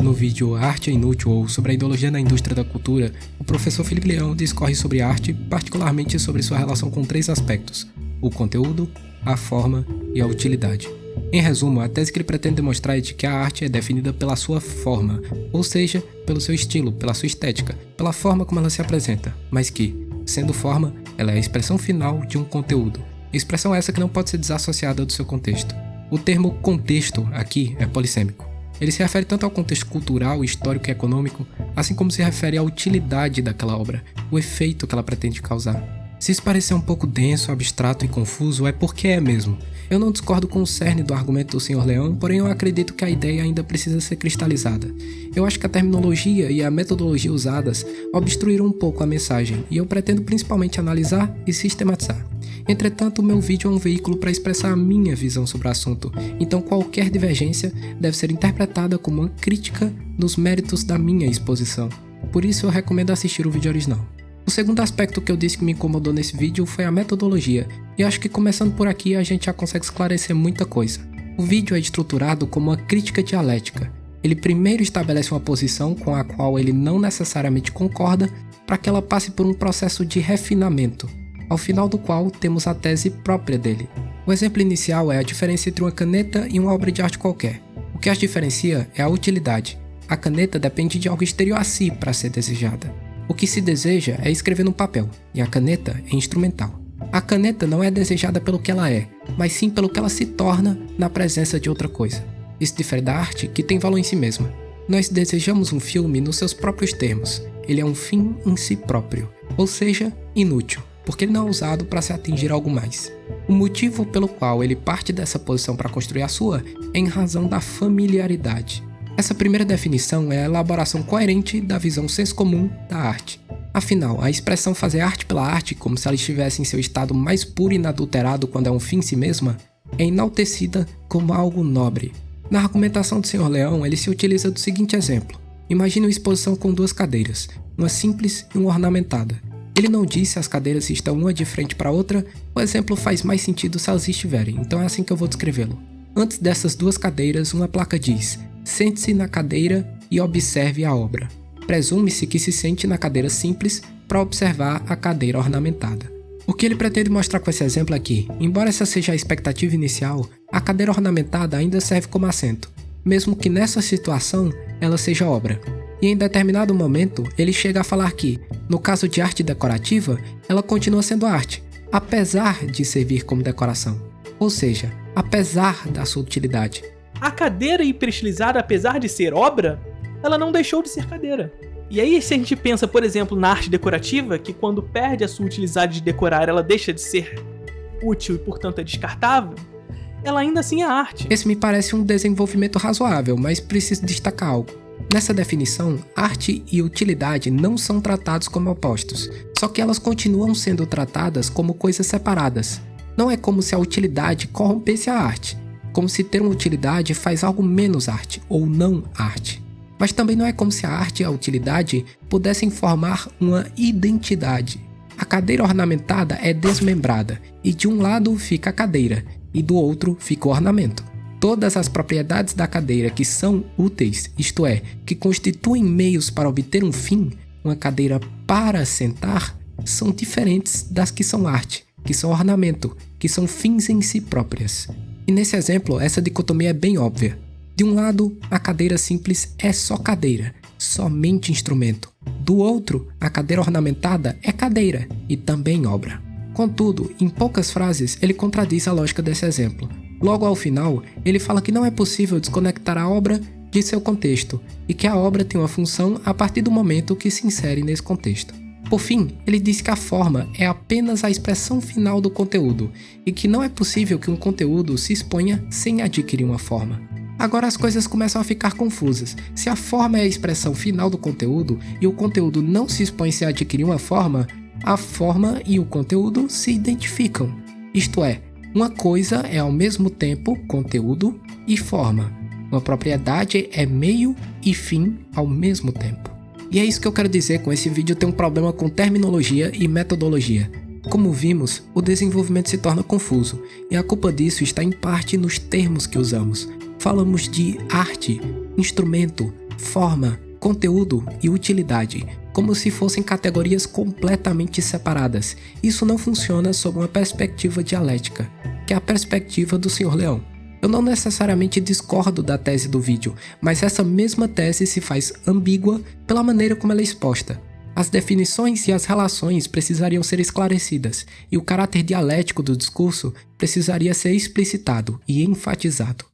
no vídeo Arte é Inútil ou sobre a ideologia na indústria da cultura, o professor Felipe Leão discorre sobre arte, particularmente sobre sua relação com 3 aspectos: o conteúdo, a forma e a utilidade. Em resumo, a tese que ele pretende demonstrar é de que a arte é definida pela sua forma, ou seja, pelo seu estilo, pela sua estética, pela forma como ela se apresenta, mas que, sendo forma, ela é a expressão final de um conteúdo, expressão essa que não pode ser desassociada do seu contexto. O termo contexto aqui é polissêmico. Ele se refere tanto ao contexto cultural, histórico e econômico, assim como se refere à utilidade daquela obra, o efeito que ela pretende causar. Se isso parecer um pouco denso, abstrato e confuso, é porque é mesmo. Eu não discordo com o cerne do argumento do Sr. Leão, porém eu acredito que a ideia ainda precisa ser cristalizada. Eu acho que a terminologia e a metodologia usadas obstruíram um pouco a mensagem, e eu pretendo principalmente analisar e sistematizar. Entretanto, o meu vídeo é um veículo para expressar a minha visão sobre o assunto, então qualquer divergência deve ser interpretada como uma crítica dos méritos da minha exposição. Por isso eu recomendo assistir o vídeo original. O segundo aspecto que eu disse que me incomodou nesse vídeo foi a metodologia, e acho que começando por aqui a gente já consegue esclarecer muita coisa. O vídeo é estruturado como uma crítica dialética. Ele primeiro estabelece uma posição com a qual ele não necessariamente concorda, para que ela passe por um processo de refinamento, ao final do qual temos a tese própria dele. O exemplo inicial é a diferença entre uma caneta e uma obra de arte qualquer. O que as diferencia é a utilidade. A caneta depende de algo exterior a si para ser desejada. O que se deseja é escrever no papel, e a caneta é instrumental. A caneta não é desejada pelo que ela é, mas sim pelo que ela se torna na presença de outra coisa. Isso difere da arte, que tem valor em si mesma. Nós desejamos um filme nos seus próprios termos. Ele é um fim em si próprio, ou seja, inútil, porque ele não é usado para se atingir algo mais. O motivo pelo qual ele parte dessa posição para construir a sua é em razão da familiaridade. Essa primeira definição é a elaboração coerente da visão senso comum da arte. Afinal, a expressão fazer arte pela arte, como se ela estivesse em seu estado mais puro e inadulterado quando é um fim em si mesma, é enaltecida como algo nobre. Na argumentação do Sr. Leão, ele se utiliza do seguinte exemplo. Imagine uma exposição com 2 cadeiras, uma simples e uma ornamentada. Ele não diz se as cadeiras estão uma de frente para a outra, o exemplo faz mais sentido se elas estiverem, então é assim que eu vou descrevê-lo. Antes dessas 2 cadeiras, uma placa diz: sente-se na cadeira e observe a obra. Presume-se que se sente na cadeira simples para observar a cadeira ornamentada. O que ele pretende mostrar com esse exemplo é que, embora essa seja a expectativa inicial, a cadeira ornamentada ainda serve como assento, mesmo que nessa situação ela seja obra. E em determinado momento, ele chega a falar que, no caso de arte decorativa, ela continua sendo arte, apesar de servir como decoração. Ou seja, apesar da sua utilidade. A cadeira hiperestilizada, apesar de ser obra, ela não deixou de ser cadeira. E aí, se a gente pensa, por exemplo, na arte decorativa, que quando perde a sua utilidade de decorar, ela deixa de ser útil e, portanto, é descartável, ela ainda assim é arte. Esse me parece um desenvolvimento razoável, mas preciso destacar algo. Nessa definição, arte e utilidade não são tratados como opostos, só que elas continuam sendo tratadas como coisas separadas. Não é como se a utilidade corrompesse a arte, como se ter uma utilidade faz algo menos arte, ou não arte. Mas também não é como se a arte e a utilidade pudessem formar uma identidade. A cadeira ornamentada é desmembrada, e de um lado fica a cadeira, e do outro fica o ornamento. Todas as propriedades da cadeira que são úteis, isto é, que constituem meios para obter um fim, uma cadeira para sentar, são diferentes das que são arte, que são ornamento, que são fins em si próprias. E nesse exemplo, essa dicotomia é bem óbvia. De um lado, a cadeira simples é só cadeira, somente instrumento. Do outro, a cadeira ornamentada é cadeira e também obra. Contudo, em poucas frases, ele contradiz a lógica desse exemplo. Logo ao final, ele fala que não é possível desconectar a obra de seu contexto e que a obra tem uma função a partir do momento que se insere nesse contexto. Por fim, ele diz que a forma é apenas a expressão final do conteúdo e que não é possível que um conteúdo se exponha sem adquirir uma forma. Agora as coisas começam a ficar confusas. Se a forma é a expressão final do conteúdo e o conteúdo não se expõe sem adquirir uma forma, a forma e o conteúdo se identificam. Isto é, uma coisa é ao mesmo tempo conteúdo e forma. Uma propriedade é meio e fim ao mesmo tempo. E é isso que eu quero dizer com esse vídeo ter um problema com terminologia e metodologia. Como vimos, o desenvolvimento se torna confuso, e a culpa disso está em parte nos termos que usamos. Falamos de arte, instrumento, forma, conteúdo e utilidade, como se fossem categorias completamente separadas. Isso não funciona sob uma perspectiva dialética, que é a perspectiva do Sr. Leão. Eu não necessariamente discordo da tese do vídeo, mas essa mesma tese se faz ambígua pela maneira como ela é exposta. As definições e as relações precisariam ser esclarecidas, e o caráter dialético do discurso precisaria ser explicitado e enfatizado.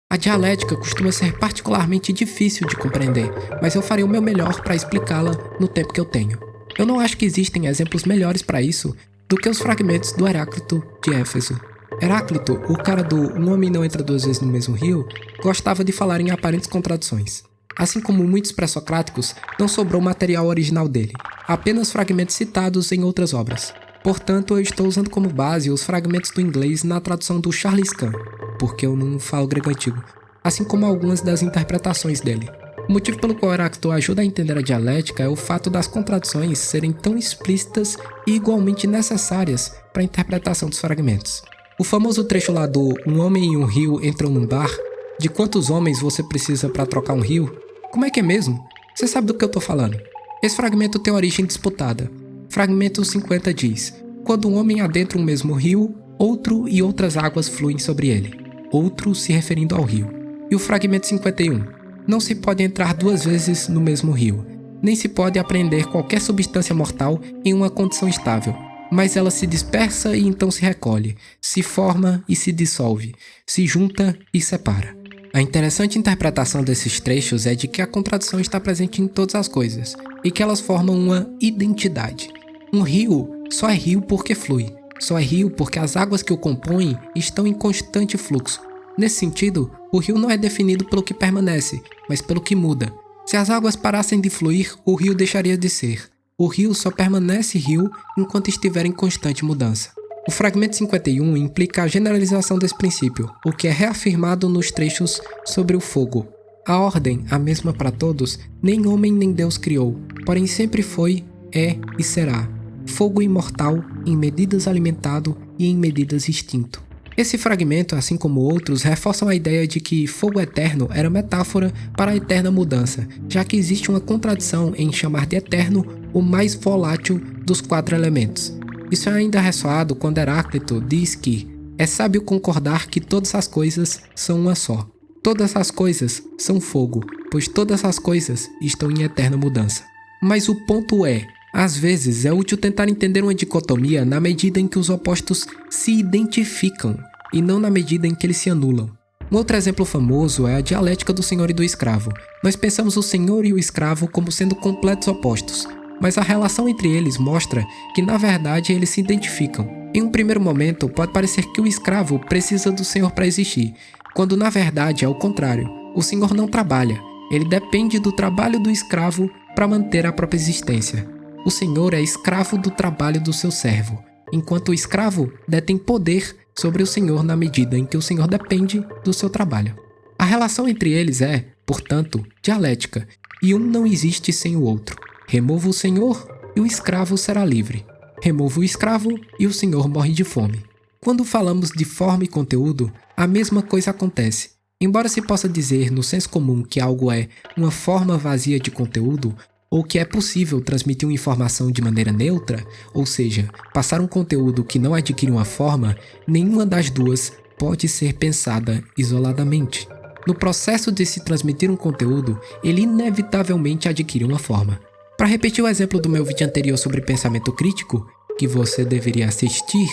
A dialética costuma ser particularmente difícil de compreender, mas eu farei o meu melhor para explicá-la no tempo que eu tenho. Eu não acho que existem exemplos melhores para isso do que os fragmentos do Heráclito de Éfeso. Heráclito, o cara do "um homem não entra duas vezes no mesmo rio", gostava de falar em aparentes contradições. Assim como muitos pré-socráticos, não sobrou material original dele, apenas fragmentos citados em outras obras. Portanto, eu estou usando como base os fragmentos do inglês na tradução do Charles Kahn, porque eu não falo grego antigo, assim como algumas das interpretações dele. O motivo pelo qual Heráclito ajuda a entender a dialética é o fato das contradições serem tão explícitas e igualmente necessárias para a interpretação dos fragmentos. O famoso trecho lá do "um homem e um rio entram num bar", de quantos homens você precisa para trocar um rio? Como é que é mesmo? Você sabe do que eu tô falando. Esse fragmento tem origem disputada. Fragmento 50 diz: "Quando um homem adentra um mesmo rio, outro e outras águas fluem sobre ele." Outro se referindo ao rio. E o fragmento 51: "Não se pode entrar duas vezes no mesmo rio, nem se pode apreender qualquer substância mortal em uma condição estável, mas ela se dispersa e então se recolhe, se forma e se dissolve, se junta e separa." A interessante interpretação desses trechos é de que a contradição está presente em todas as coisas, e que elas formam uma identidade. Um rio só é rio porque flui, só é rio porque as águas que o compõem estão em constante fluxo. Nesse sentido, o rio não é definido pelo que permanece, mas pelo que muda. Se as águas parassem de fluir, o rio deixaria de ser. O rio só permanece rio enquanto estiver em constante mudança. O fragmento 51 implica a generalização desse princípio, o que é reafirmado nos trechos sobre o fogo. A ordem, a mesma para todos, nem homem nem Deus criou, porém sempre foi, é e será. Fogo imortal, em medidas alimentado e em medidas extinto. Esse fragmento, assim como outros, reforçam a ideia de que fogo eterno era metáfora para a eterna mudança, já que existe uma contradição em chamar de eterno o mais volátil dos 4 elementos. Isso é ainda ressoado quando Heráclito diz que é sábio concordar que todas as coisas são uma só. Todas as coisas são fogo, pois todas as coisas estão em eterna mudança. Mas o ponto é, às vezes é útil tentar entender uma dicotomia na medida em que os opostos se identificam e não na medida em que eles se anulam. Um outro exemplo famoso é a dialética do senhor e do escravo. Nós pensamos o senhor e o escravo como sendo completos opostos, mas a relação entre eles mostra que na verdade eles se identificam. Em um primeiro momento, pode parecer que o escravo precisa do senhor para existir, quando na verdade é o contrário. O senhor não trabalha, ele depende do trabalho do escravo para manter a própria existência. O senhor é escravo do trabalho do seu servo, enquanto o escravo detém poder sobre o senhor na medida em que o senhor depende do seu trabalho. A relação entre eles é, portanto, dialética, e um não existe sem o outro. Remova o senhor e o escravo será livre. Remova o escravo e o senhor morre de fome. Quando falamos de forma e conteúdo, a mesma coisa acontece. Embora se possa dizer no senso comum que algo é uma forma vazia de conteúdo, ou que é possível transmitir uma informação de maneira neutra, ou seja, passar um conteúdo que não adquire uma forma, nenhuma das duas pode ser pensada isoladamente. No processo de se transmitir um conteúdo, ele inevitavelmente adquire uma forma. Para repetir o exemplo do meu vídeo anterior sobre pensamento crítico, que você deveria assistir,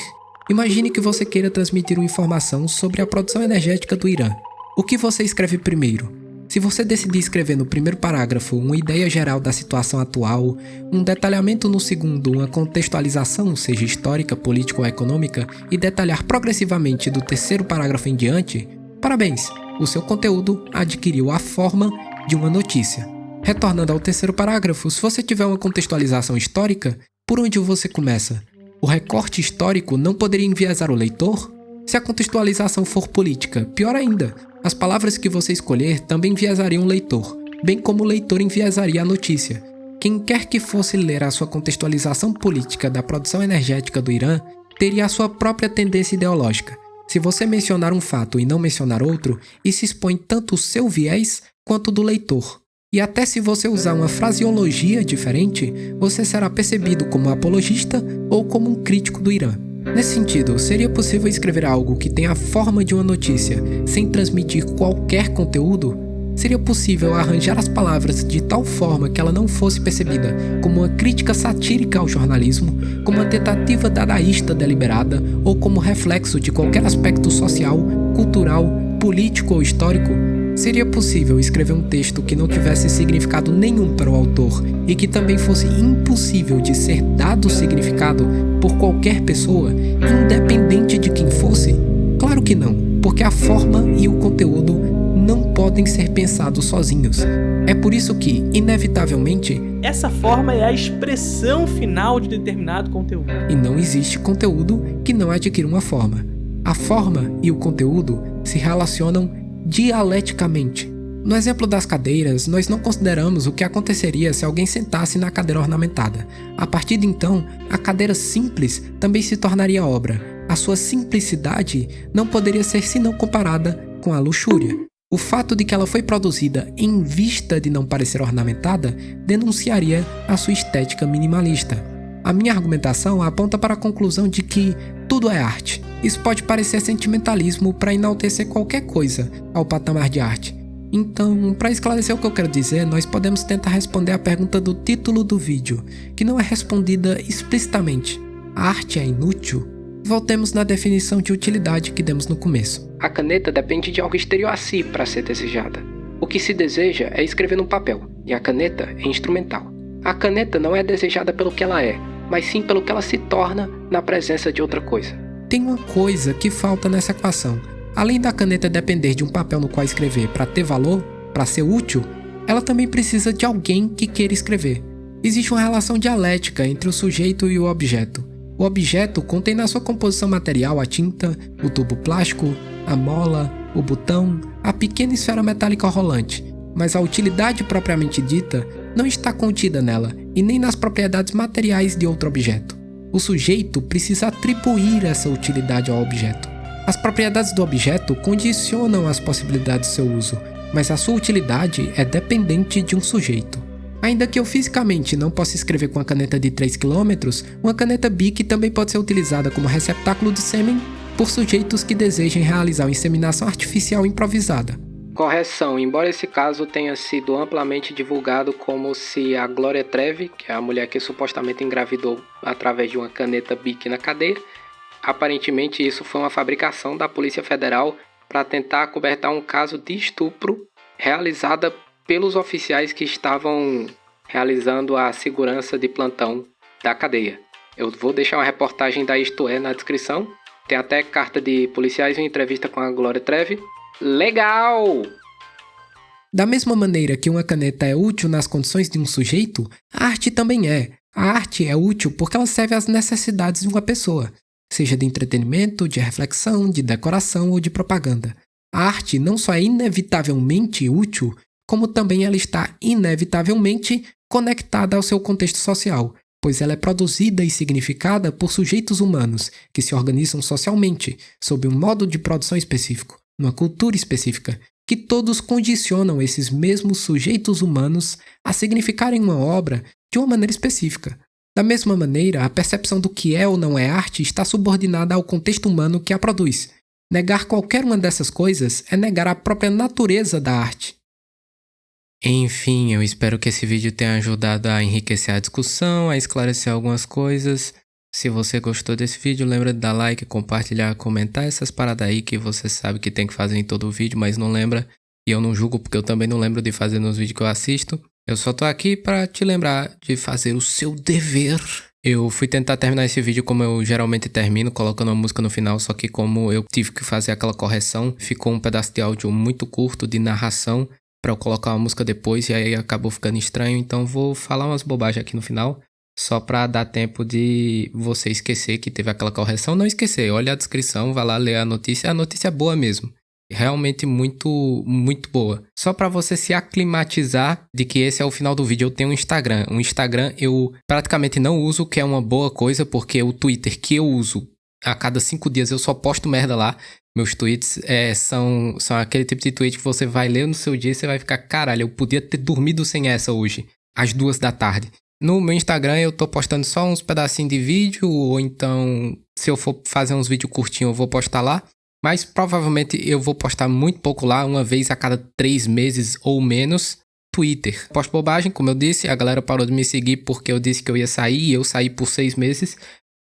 imagine que você queira transmitir uma informação sobre a produção energética do Irã. O que você escreve primeiro? Se você decidir escrever no primeiro parágrafo uma ideia geral da situação atual, um detalhamento no segundo, uma contextualização, seja histórica, política ou econômica, e detalhar progressivamente do terceiro parágrafo em diante, parabéns, o seu conteúdo adquiriu a forma de uma notícia. Retornando ao terceiro parágrafo, se você tiver uma contextualização histórica, por onde você começa? O recorte histórico não poderia enviesar o leitor? Se a contextualização for política, pior ainda, as palavras que você escolher também enviesariam o leitor, bem como o leitor enviesaria a notícia. Quem quer que fosse ler a sua contextualização política da produção energética do Irã, teria a sua própria tendência ideológica. Se você mencionar um fato e não mencionar outro, isso expõe tanto o seu viés quanto do leitor. E até se você usar uma fraseologia diferente, você será percebido como um apologista ou como um crítico do Irã. Nesse sentido, seria possível escrever algo que tenha a forma de uma notícia, sem transmitir qualquer conteúdo? Seria possível arranjar as palavras de tal forma que ela não fosse percebida como uma crítica satírica ao jornalismo, como uma tentativa dadaísta deliberada ou como reflexo de qualquer aspecto social, cultural, político ou histórico? Seria possível escrever um texto que não tivesse significado nenhum para o autor e que também fosse impossível de ser dado significado por qualquer pessoa, independente de quem fosse? Claro que não, porque a forma e o conteúdo não podem ser pensados sozinhos. É por isso que, inevitavelmente, essa forma é a expressão final de determinado conteúdo. E não existe conteúdo que não adquira uma forma. A forma e o conteúdo se relacionam dialeticamente. No exemplo das cadeiras, nós não consideramos o que aconteceria se alguém sentasse na cadeira ornamentada. A partir de então, a cadeira simples também se tornaria obra. A sua simplicidade não poderia ser senão comparada com a luxúria. O fato de que ela foi produzida em vista de não parecer ornamentada denunciaria a sua estética minimalista. A minha argumentação aponta para a conclusão de que tudo é arte. Isso pode parecer sentimentalismo para enaltecer qualquer coisa ao patamar de arte. Então, para esclarecer o que eu quero dizer, nós podemos tentar responder a pergunta do título do vídeo, que não é respondida explicitamente. A arte é inútil? Voltemos na definição de utilidade que demos no começo. A caneta depende de algo exterior a si para ser desejada. O que se deseja é escrever no papel, e a caneta é instrumental. A caneta não é desejada pelo que ela é, mas sim pelo que ela se torna na presença de outra coisa. Tem uma coisa que falta nessa equação. Além da caneta depender de um papel no qual escrever para ter valor, para ser útil, ela também precisa de alguém que queira escrever. Existe uma relação dialética entre o sujeito e o objeto. O objeto contém na sua composição material a tinta, o tubo plástico, a mola, o botão, a pequena esfera metálica rolante, mas a utilidade propriamente dita não está contida nela e nem nas propriedades materiais de outro objeto. O sujeito precisa atribuir essa utilidade ao objeto. As propriedades do objeto condicionam as possibilidades de seu uso, mas a sua utilidade é dependente de um sujeito. Ainda que eu fisicamente não possa escrever com a caneta de 3 km, uma caneta Bic também pode ser utilizada como receptáculo de sêmen por sujeitos que desejem realizar uma inseminação artificial improvisada. Correção, embora esse caso tenha sido amplamente divulgado como se a Gloria Trevi, que é a mulher que supostamente engravidou através de uma caneta Bic na cadeia, aparentemente isso foi uma fabricação da Polícia Federal para tentar acobertar um caso de estupro realizada pelos oficiais que estavam realizando a segurança de plantão da cadeia. Eu vou deixar uma reportagem da Isto É na descrição. Tem até carta de policiais e uma entrevista com a Gloria Trevi. Legal! Da mesma maneira que uma caneta é útil nas condições de um sujeito, a arte também é. A arte é útil porque ela serve às necessidades de uma pessoa, seja de entretenimento, de reflexão, de decoração ou de propaganda. A arte não só é inevitavelmente útil, como também ela está inevitavelmente conectada ao seu contexto social, pois ela é produzida e significada por sujeitos humanos que se organizam socialmente, sob um modo de produção específico, numa cultura específica, que todos condicionam esses mesmos sujeitos humanos a significarem uma obra de uma maneira específica. Da mesma maneira, a percepção do que é ou não é arte está subordinada ao contexto humano que a produz. Negar qualquer uma dessas coisas é negar a própria natureza da arte. Enfim, eu espero que esse vídeo tenha ajudado a enriquecer a discussão, a esclarecer algumas coisas. Se você gostou desse vídeo, lembra de dar like, compartilhar, comentar essas paradas aí que você sabe que tem que fazer em todo vídeo, mas não lembra. E eu não julgo porque eu também não lembro de fazer nos vídeos que eu assisto. Eu só tô aqui pra te lembrar de fazer o seu dever. Eu fui tentar terminar esse vídeo como eu geralmente termino, colocando uma música no final, só que como eu tive que fazer aquela correção, ficou um pedaço de áudio muito curto de narração pra eu colocar uma música depois e aí acabou ficando estranho, então vou falar umas bobagens aqui no final, só pra dar tempo de você esquecer que teve aquela correção. Não esquecer, olha a descrição, vai lá ler a notícia é boa mesmo. Realmente muito, muito boa. Só pra você se aclimatizar de que esse é o final do vídeo, eu tenho um Instagram. Um Instagram eu praticamente não uso, que é uma boa coisa, porque o Twitter que eu uso, a cada 5 dias eu só posto merda lá. Meus tweets são aquele tipo de tweet que você vai ler no seu dia e você vai ficar, caralho, eu podia ter dormido sem essa hoje, às 2 da tarde. No meu Instagram eu tô postando só uns pedacinhos de vídeo, ou então, se eu for fazer uns vídeos curtinhos, eu vou postar lá. Mas provavelmente eu vou postar muito pouco lá, uma vez a cada 3 meses ou menos. Twitter. Posto bobagem, como eu disse, a galera parou de me seguir porque eu disse que eu ia sair, e eu saí por 6 meses,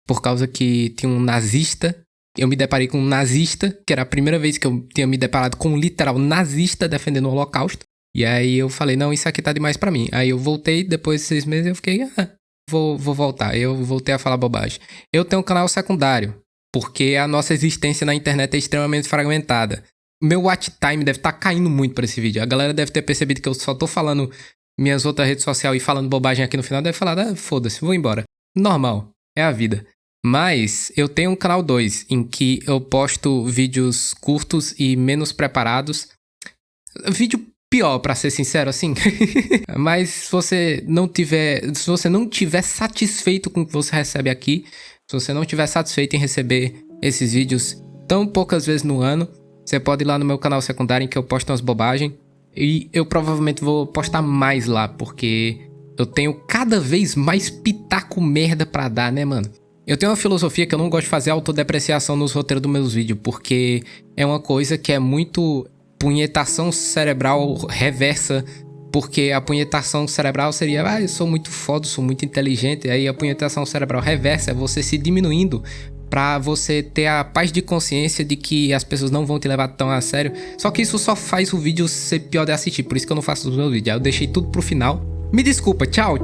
por causa que tinha um nazista. Eu me deparei com um nazista, que era a primeira vez que eu tinha me deparado com um literal nazista defendendo o Holocausto. E aí eu falei, não, isso aqui tá demais pra mim. Aí eu voltei, depois de 6 meses eu fiquei, vou voltar. Eu voltei a falar bobagem. Eu tenho um canal secundário, porque a nossa existência na internet é extremamente fragmentada. Meu watch time deve estar caindo muito pra esse vídeo. A galera deve ter percebido que eu só tô falando minhas outras redes sociais e falando bobagem aqui no final. Deve falar, foda-se, vou embora. Normal, é a vida. Mas eu tenho um canal 2, em que eu posto vídeos curtos e menos preparados. Vídeo pior, pra ser sincero, assim. Mas se você não tiver satisfeito com o que você recebe aqui, se você não tiver satisfeito em receber esses vídeos tão poucas vezes no ano, você pode ir lá no meu canal secundário, em que eu posto umas bobagens. E eu provavelmente vou postar mais lá, porque eu tenho cada vez mais pitaco merda pra dar, né, mano? Eu tenho uma filosofia que eu não gosto de fazer autodepreciação nos roteiros dos meus vídeos, porque é uma coisa que é muito punhetação cerebral reversa, porque a punhetação cerebral seria, eu sou muito foda, sou muito inteligente, e aí a punhetação cerebral reversa é você se diminuindo pra você ter a paz de consciência de que as pessoas não vão te levar tão a sério. Só que isso só faz o vídeo ser pior de assistir, por isso que eu não faço os meus vídeos. Aí eu deixei tudo pro final. Me desculpa, tchau.